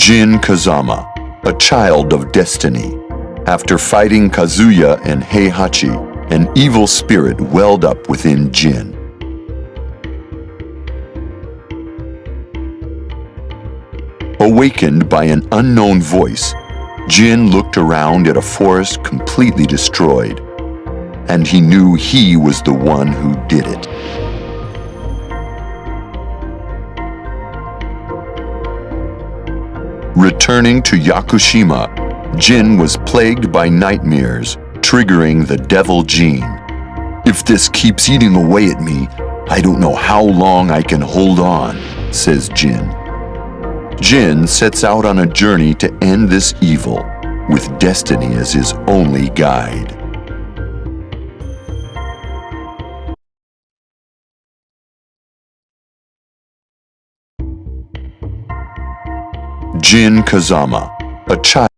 Jin Kazama, a child of destiny. After fighting Kazuya and Heihachi, an evil spirit welled up within Jin. Awakened by an unknown voice, Jin looked around at a forest completely destroyed, and he knew he was the one who did it. Returning to Yakushima, Jin was plagued by nightmares, triggering the devil gene. "If this keeps eating away at me, I don't know how long I can hold on," says Jin. Jin sets out on a journey to end this evil, with destiny as his only guide. Jin Kazama, a child.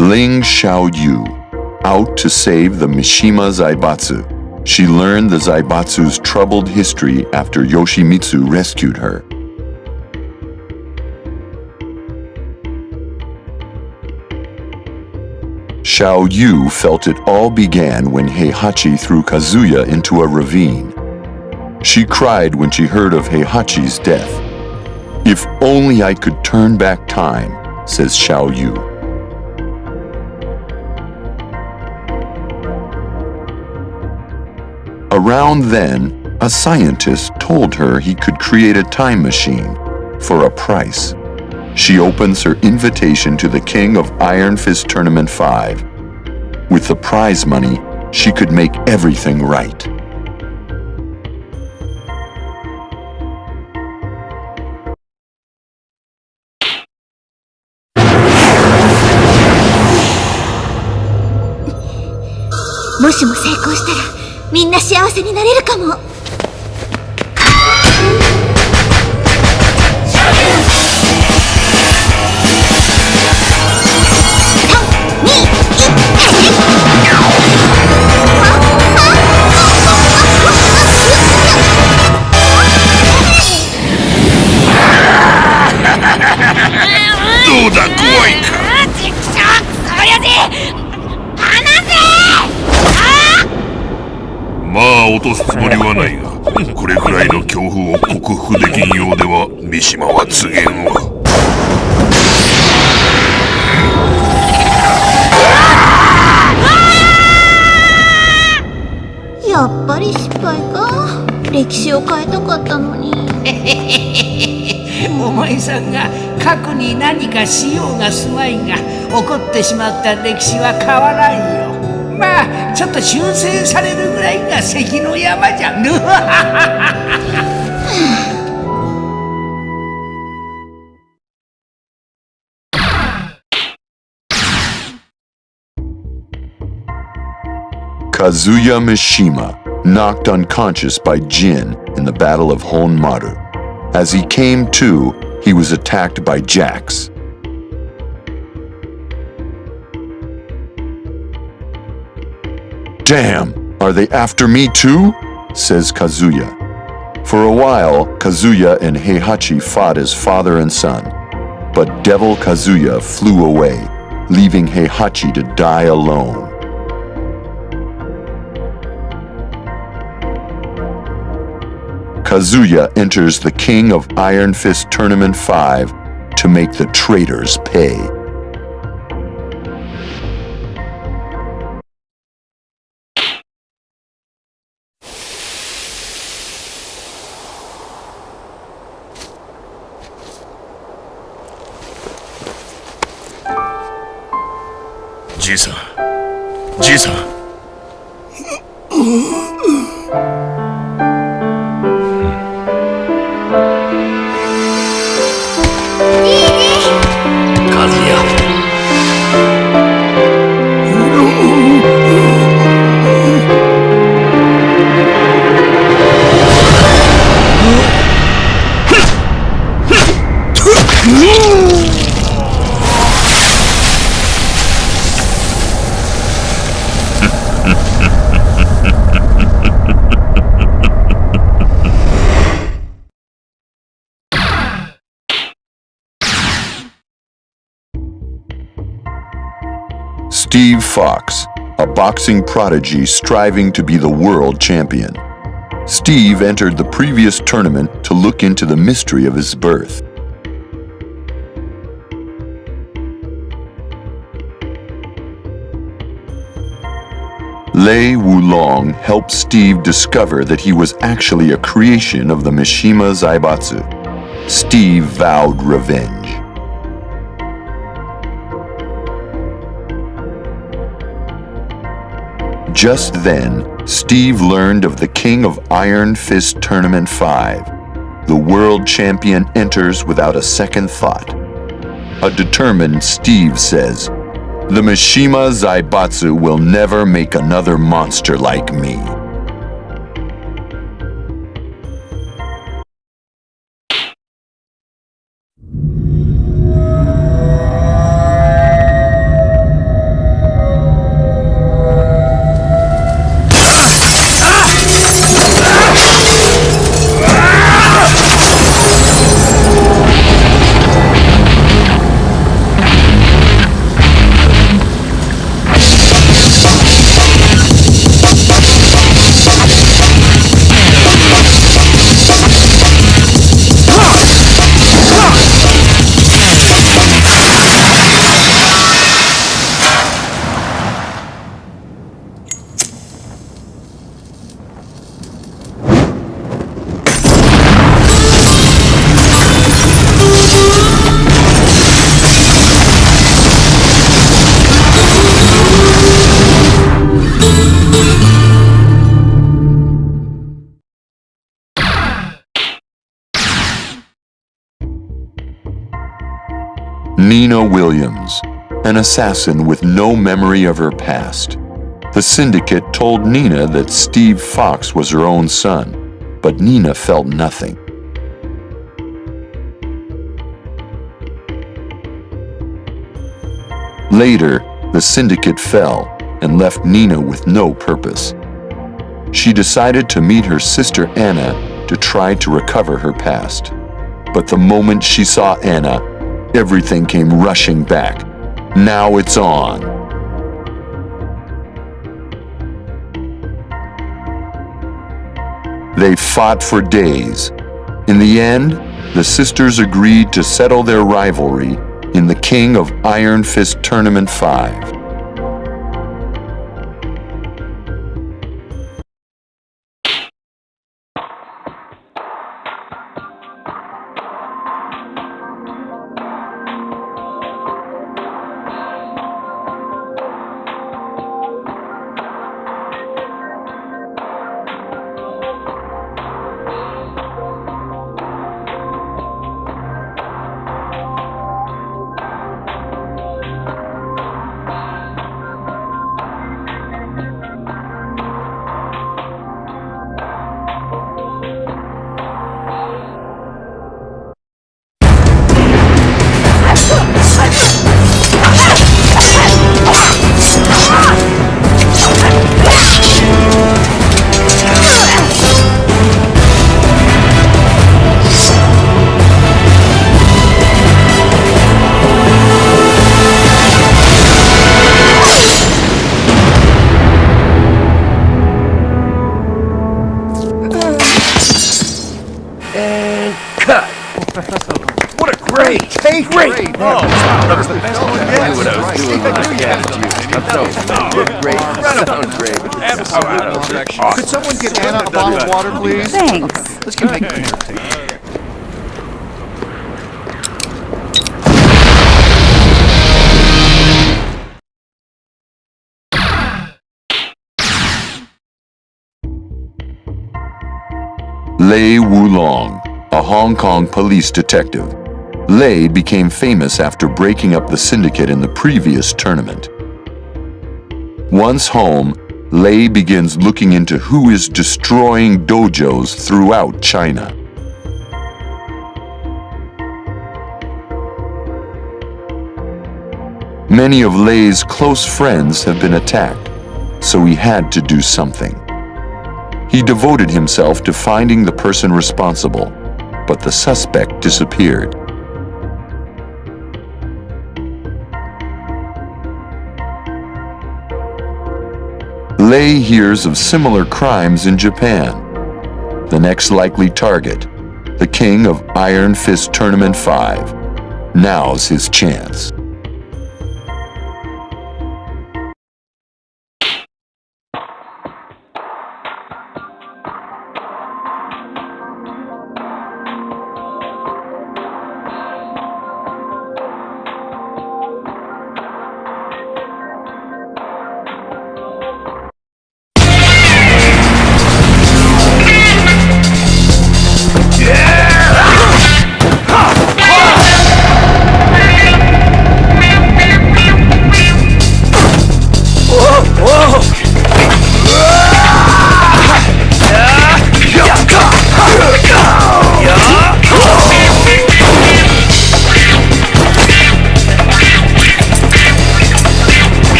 Ling Xiaoyu, out to save the Mishima Zaibatsu. She learned the Zaibatsu's troubled history after Yoshimitsu rescued her. Xiaoyu felt it all began when Heihachi threw Kazuya into a ravine. She cried when she heard of Heihachi's death. "If only I could turn back time," says Xiaoyu. Around then, a scientist told her he could create a time machine for a price. She opens her invitation to the king of Iron Fist Tournament 5. With the prize money, she could make everything right. "みんな幸せになれるかも." どうだ、怖いか。まあ落とすつもりはないが、これくらいの恐怖を克服できんようでは三島は告げんわ。やっぱり失敗か。歴史を変えたかったのに。お前さんが過去に何かしようがすまいが、起こってしまった歴史は変わらんよ。まあちょっと修正されるぐらいが関の山じゃん。Kazuya Mishima, knocked unconscious by Jin in the Battle of Honmaru. As he came to, he was attacked by Jax. "Damn, are they after me too?" says Kazuya. For a while, Kazuya and Heihachi fought as father and son, but Devil Kazuya flew away, leaving Heihachi to die alone. Kazuya enters the King of Iron Fist Tournament 5 to make the traitors pay. じいさん。じいさん。和也。Steve Fox, a boxing prodigy striving to be the world champion. Steve entered the previous tournament to look into the mystery of his birth. Lei Wulong helped Steve discover that he was actually a creation of the Mishima Zaibatsu. Steve vowed revenge. Just then, Steve learned of the King of Iron Fist Tournament 5. The world champion enters without a second thought. A determined Steve says, "The Mishima Zaibatsu will never make another monster like me." Nina Williams, an assassin with no memory of her past. The syndicate told Nina that Steve Fox was her own son, but Nina felt nothing. Later, the syndicate fell and left Nina with no purpose. She decided to meet her sister Anna to try to recover her past. But the moment she saw Anna, everything came rushing back. Now it's on. They fought for days. In the end, the sisters agreed to settle their rivalry in the King of Iron Fist Tournament 5. What a great take! Great! Oh, that was the best one. I knew what I was doing when I cast you. Great. Sounds great. Absolutely. Could someone get Anna a bottle of water, please? Thanks. Let's get make Lei Wulong, a Hong Kong police detective. Lei became famous after breaking up the syndicate in the previous tournament. Once home, Lei begins looking into who is destroying dojos throughout China. Many of Lei's close friends have been attacked, so he had to do something. He devoted himself to finding the person responsible, but the suspect disappeared. Lei hears of similar crimes in Japan. The next likely target, the king of Iron Fist Tournament 5. Now's his chance.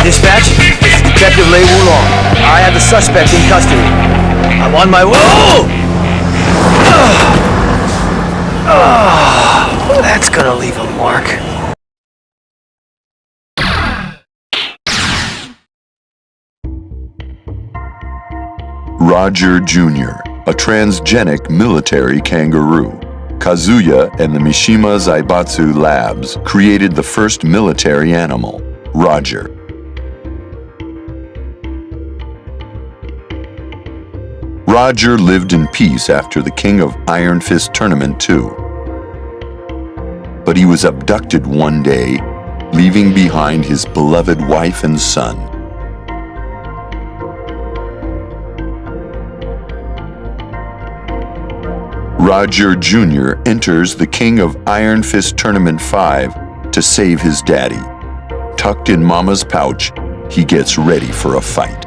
Dispatch, this is Detective Lei Wulong. I have the suspect in custody. I'm on my way. That's gonna leave a mark. Roger Jr., a transgenic military kangaroo. Kazuya and the Mishima Zaibatsu Labs created the first military animal, Roger. Roger lived in peace after the King of Iron Fist Tournament 2. But he was abducted one day, leaving behind his beloved wife and son. Roger Jr. enters the King of Iron Fist Tournament 5 to save his daddy. Tucked in Mama's pouch, he gets ready for a fight.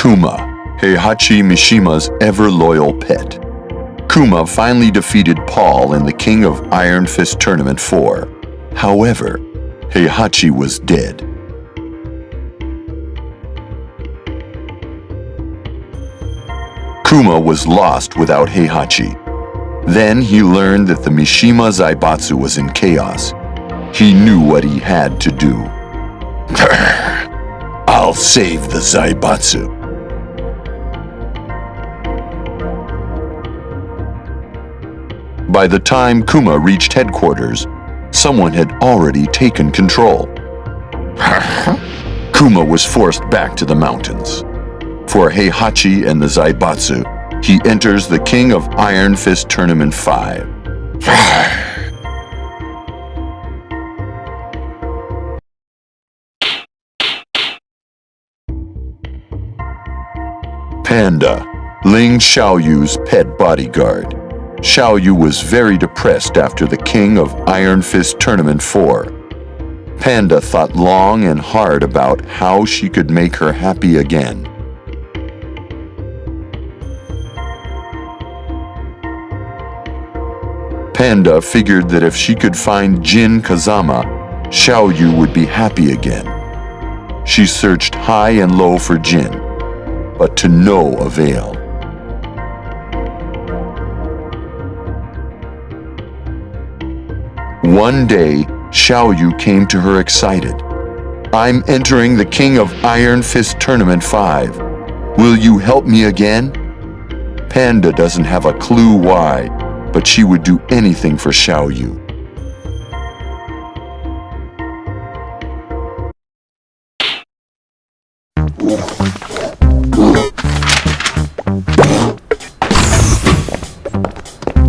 Kuma, Heihachi Mishima's ever-loyal pet. Kuma finally defeated Paul in the King of Iron Fist Tournament 4. However, Heihachi was dead. Kuma was lost without Heihachi. Then he learned that the Mishima Zaibatsu was in chaos. He knew what he had to do. I'll save the Zaibatsu. By the time Kuma reached headquarters, someone had already taken control. Kuma was forced back to the mountains. For Heihachi and the Zaibatsu, he enters the King of Iron Fist Tournament 5. Panda, Ling Xiaoyu's pet bodyguard. Xiaoyu was very depressed after the King of Iron Fist Tournament 4. Panda thought long and hard about how she could make her happy again. Panda figured that if she could find Jin Kazama, Xiaoyu would be happy again. She searched high and low for Jin, but to no avail. One day, Xiaoyu came to her excited. "I'm entering the King of Iron Fist Tournament 5. Will you help me again?" Panda doesn't have a clue why, but she would do anything for Xiaoyu.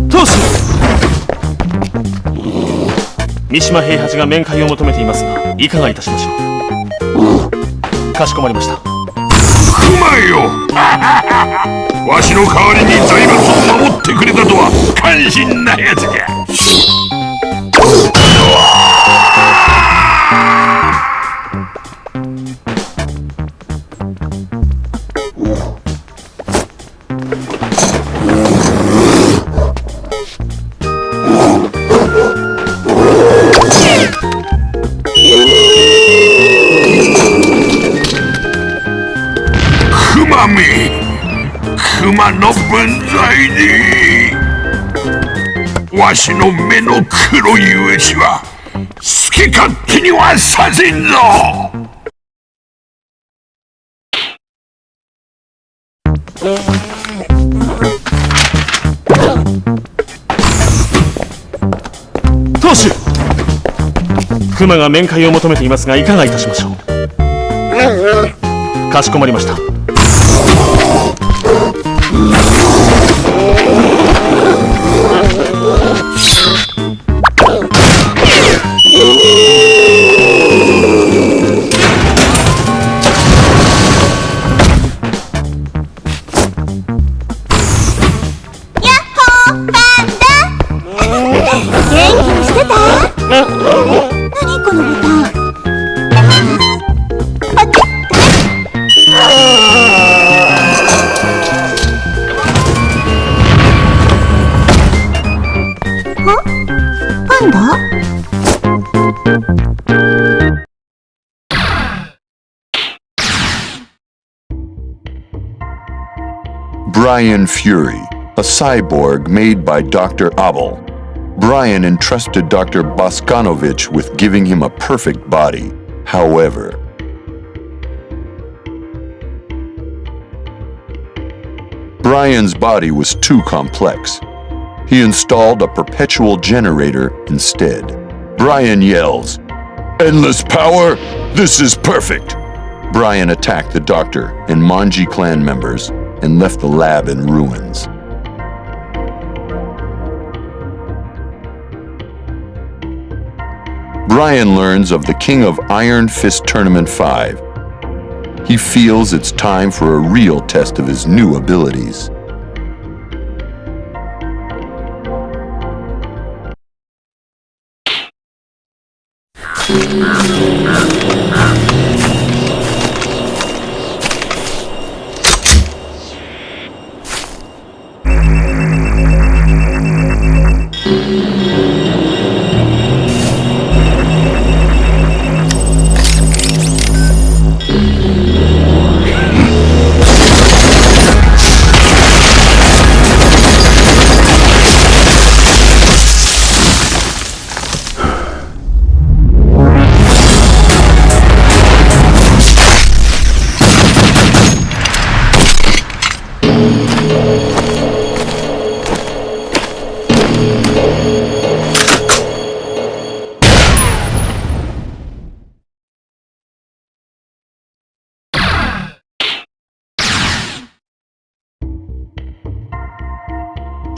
Toshi! 三島平八が面会を求めていますが、いかがいたしましょう。かしこまりました。不満よわしの代わりに財閥を守ってくれたとは感心なやつじゃ。熊の分際にわしの目の黒いうちは好き勝手にはさせんぞ。当主、熊が面会を求めていますがいかがいたしましょう。かしこまりました。Brian Fury, a cyborg made by Dr. Abel. Brian entrusted Dr. Boskanovich with giving him a perfect body. However, Brian's body was too complex. He installed a perpetual generator instead. Brian yells, "Endless power! This is perfect!" Brian attacked the doctor and Manji clan members and left the lab in ruins. Brian learns of the King of Iron Fist Tournament 5. He feels it's time for a real test of his new abilities.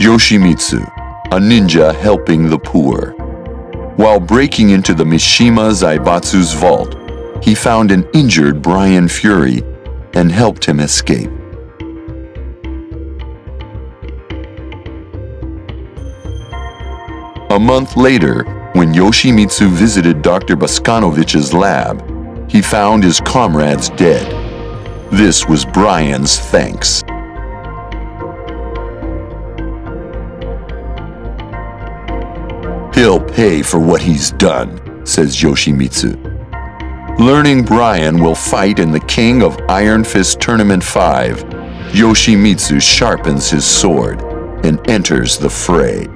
Yoshimitsu, a ninja helping the poor. While breaking into the Mishima Zaibatsu's vault, he found an injured Brian Fury and helped him escape. A month later, when Yoshimitsu visited Dr. Boskanovich's lab, he found his comrades dead. This was Brian's thanks. He'll pay for what he's done, says Yoshimitsu. Learning Brian will fight in the King of Iron Fist Tournament 5, Yoshimitsu sharpens his sword and enters the fray.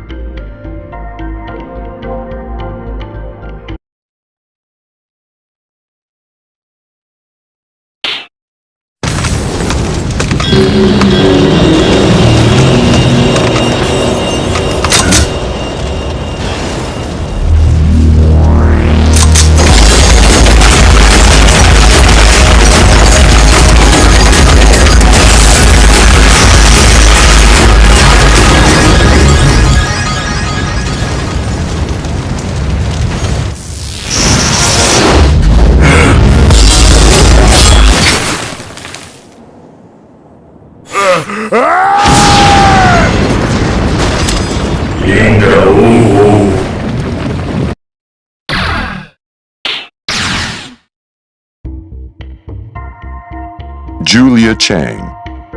Julia Chang,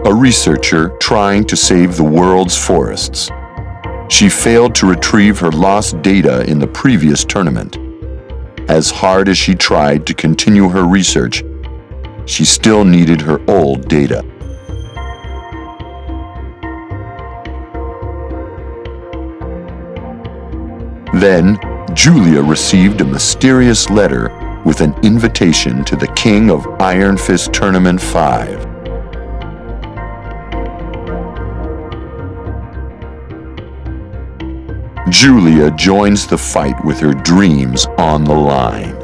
a researcher trying to save the world's forests. She failed to retrieve her lost data in the previous tournament. As hard as she tried to continue her research, she still needed her old data. Then, Julia received a mysterious letter with an invitation to the King of Iron Fist Tournament 5. Julia joins the fight with her dreams on the line.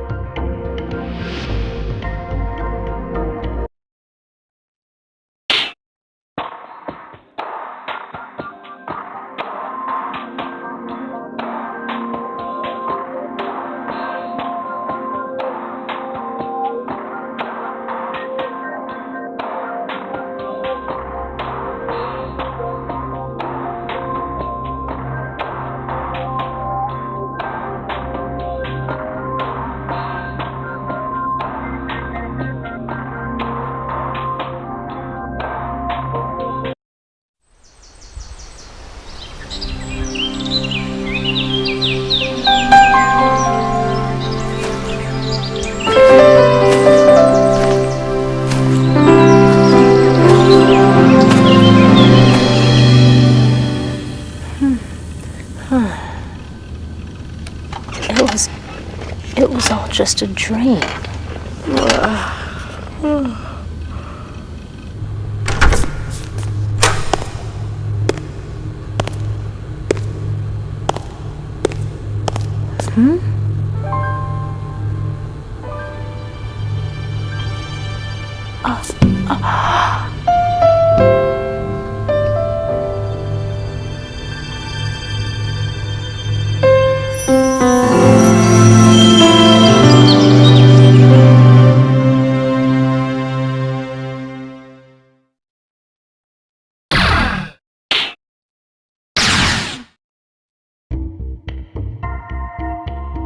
It was all just a dream.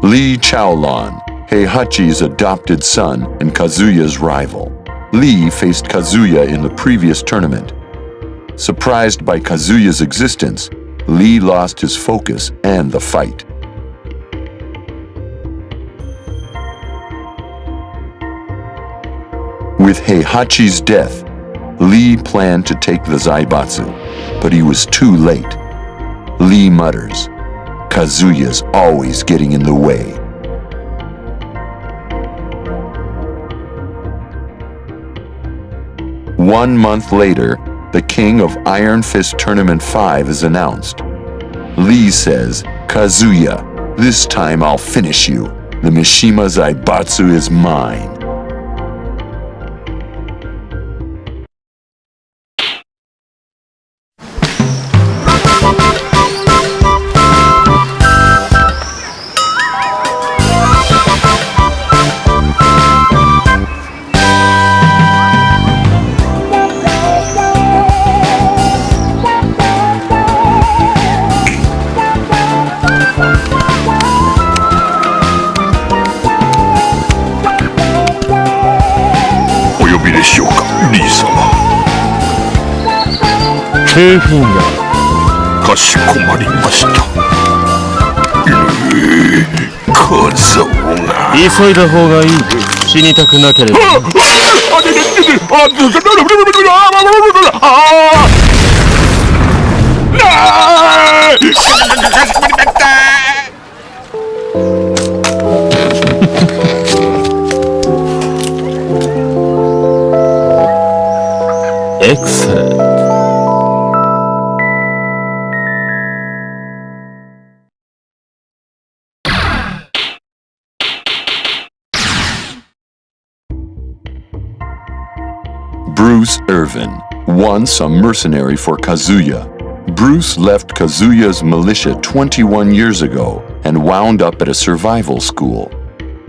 Lee Chaolon, Heihachi's adopted son and Kazuya's rival. Lee faced Kazuya in the previous tournament. Surprised by Kazuya's existence, Lee lost his focus and the fight. With Heihachi's death, Lee planned to take the Zaibatsu, but he was too late. Lee mutters, "Kazuya's always getting in the way." One month later, the King of Iron Fist Tournament 5 is announced. Lee says, "Kazuya, this time I'll finish you. The Mishima Zaibatsu is mine." 2フィンガー。かしこまりました。小僧が急いだ方がいい。死にたくなければ。Excellent. Bruce Irvin, once a mercenary for Kazuya. Bruce left Kazuya's militia 21 years ago and wound up at a survival school.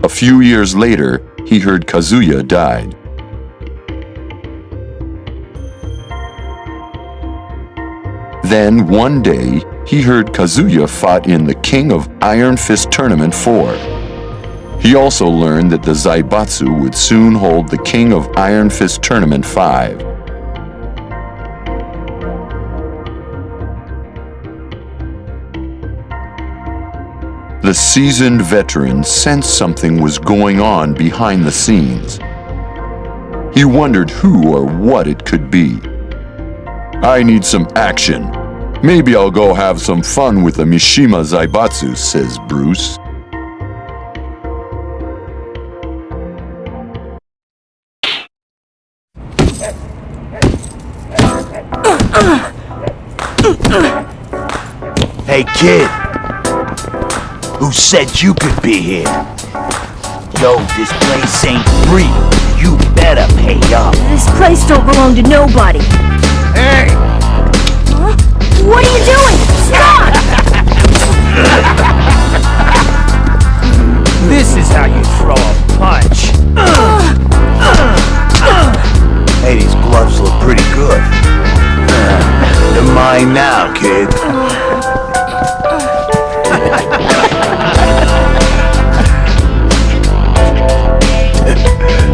A few years later, he heard Kazuya died. Then, one day, he heard Kazuya fought in the King of Iron Fist Tournament 4. He also learned that the Zaibatsu would soon hold the King of Iron Fist Tournament 5. The seasoned veteran sensed something was going on behind the scenes. He wondered who or what it could be. "I need some action. Maybe I'll go have some fun with the Mishima Zaibatsu," says Bruce. Hey, kid. Who said you could be here? No, this place ain't free. You better pay up. This place don't belong to nobody. Hey! Huh? What are you doing? Stop! This is how you throw a punch. Hey, these gloves look pretty good. They're mine now, kid.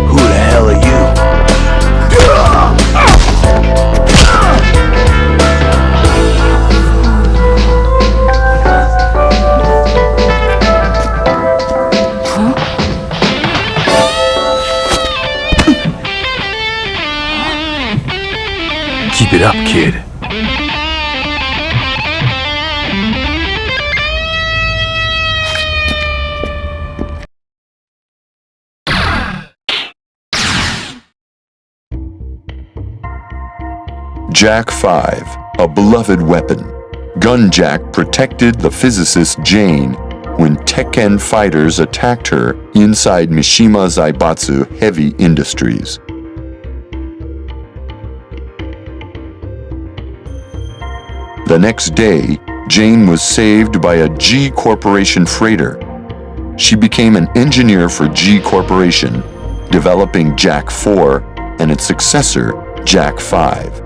Who the hell are you? Keep it up, kid. Jack 5, a beloved weapon. Gunjack protected the physicist Jane when TEKKEN fighters attacked her inside Mishima Zaibatsu Heavy Industries. The next day, Jane was saved by a G Corporation freighter. She became an engineer for G Corporation, developing Jack 4 and its successor, Jack 5.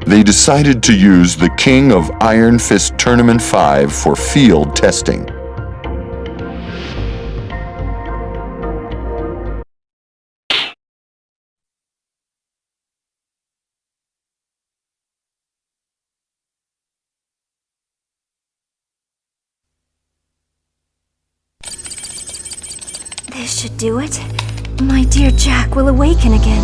They decided to use the King of Iron Fist Tournament 5 for field testing. This should do it. My dear Jack will awaken again.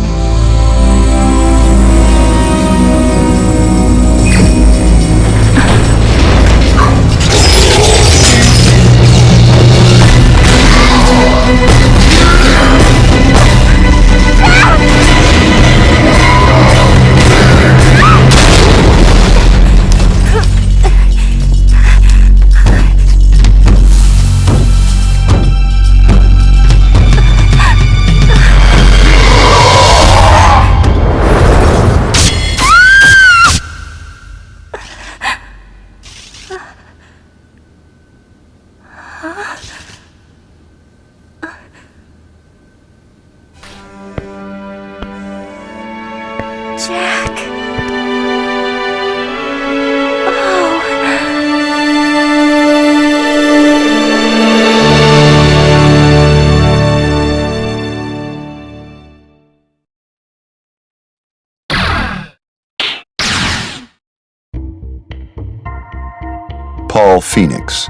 Paul Phoenix,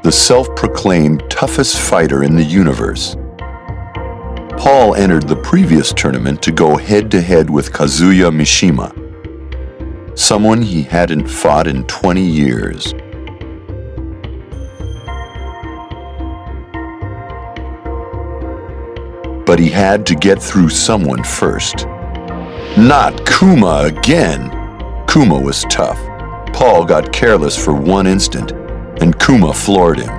the self-proclaimed toughest fighter in the universe. Paul entered the previous tournament to go head-to-head with Kazuya Mishima, someone he hadn't fought in 20 years. But he had to get through someone first. Not Kuma again! Kuma was tough. Paul got careless for one instant, and Kuma floored him.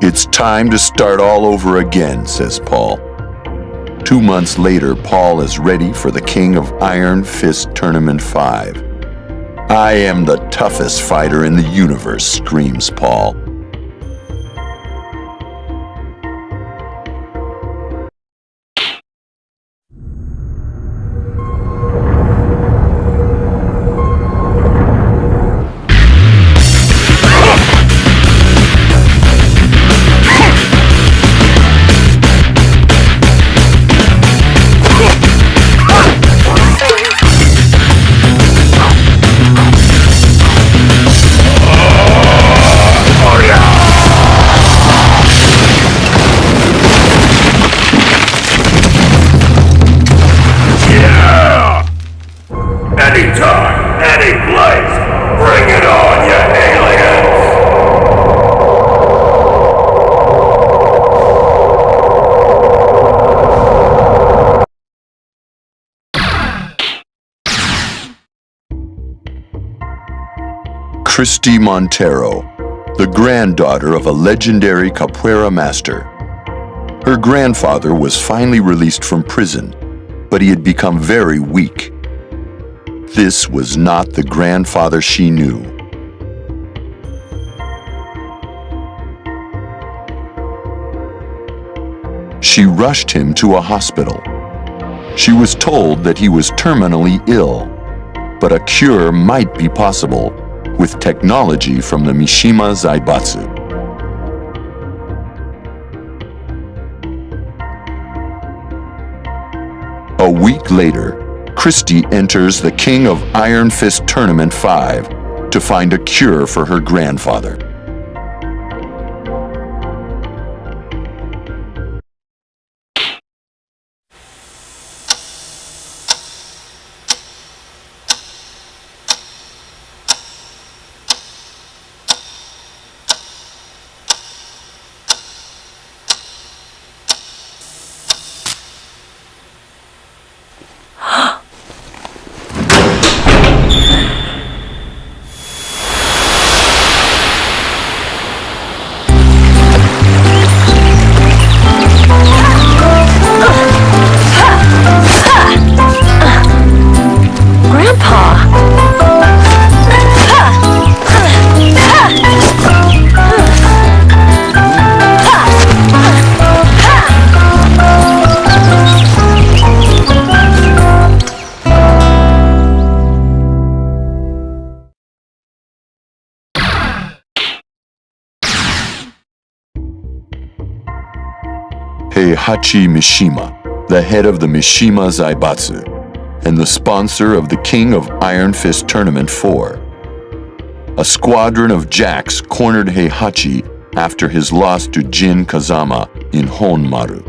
It's time to start all over again, says Paul. 2 months later, Paul is ready for the King of Iron Fist Tournament 5. I am the toughest fighter in the universe, screams Paul. Anytime, any place, bring it on, you aliens! Christy Montero, the granddaughter of a legendary capoeira master. Her grandfather was finally released from prison, but he had become very weak. This was not the grandfather she knew. She rushed him to a hospital. She was told that he was terminally ill, but a cure might be possible with technology from the Mishima Zaibatsu. A week later, Christy enters the King of Iron Fist Tournament 5 to find a cure for her grandfather. Heihachi Mishima, the head of the Mishima Zaibatsu, and the sponsor of the King of Iron Fist Tournament 4. A squadron of jacks cornered Heihachi after his loss to Jin Kazama in Honmaru.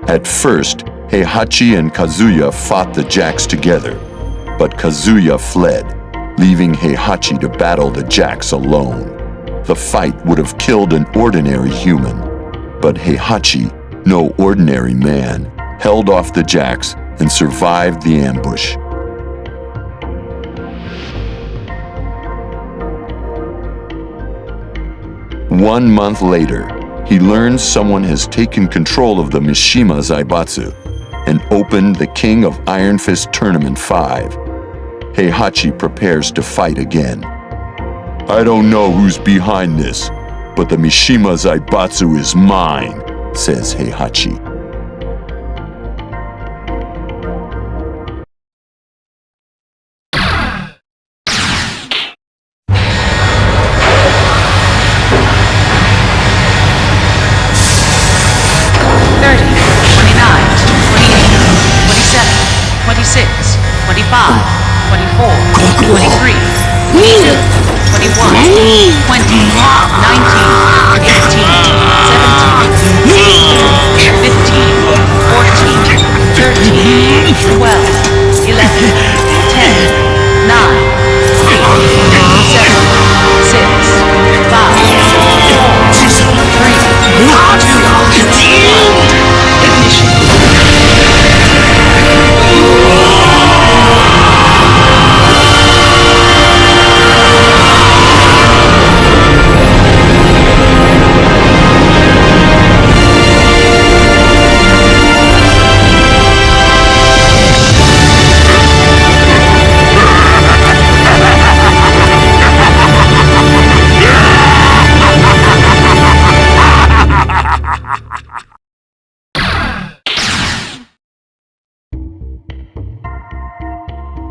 At first, Heihachi and Kazuya fought the jacks together, but Kazuya fled, leaving Heihachi to battle the jacks alone. The fight would have killed an ordinary human, but Heihachi, no ordinary man, held off the jacks and survived the ambush. One month later, he learns someone has taken control of the Mishima Zaibatsu and opened the King of Iron Fist Tournament 5. Heihachi prepares to fight again. I don't know who's behind this, but the Mishima Zaibatsu is mine, says Heihachi. 24, 23, 21, 20, 19, 18, 17, 15, 14, 13, 12, 11, 10, 9, 8, 7, 6, 5, 4, 3, 2, 1, ignition.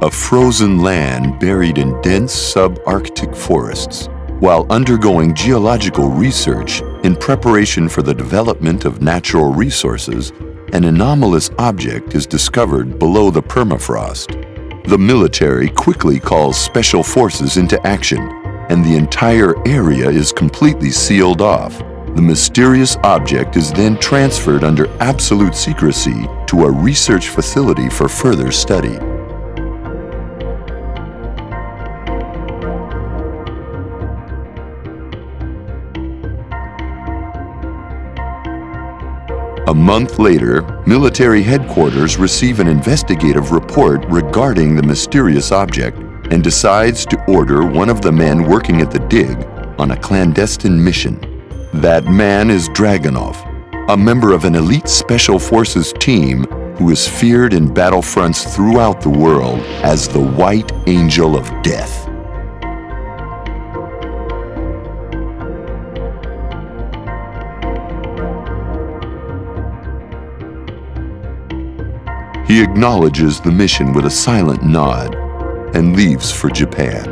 A frozen land buried in dense subarctic forests. While undergoing geological research in preparation for the development of natural resources, an anomalous object is discovered below the permafrost. The military quickly calls special forces into action, and the entire area is completely sealed off. The mysterious object is then transferred under absolute secrecy to a research facility for further study. A month later, military headquarters receive an investigative report regarding the mysterious object and decides to order one of the men working at the dig on a clandestine mission. That man is Dragunov, a member of an elite special forces team who is feared in battlefronts throughout the world as the White Angel of Death. He acknowledges the mission with a silent nod and leaves for Japan.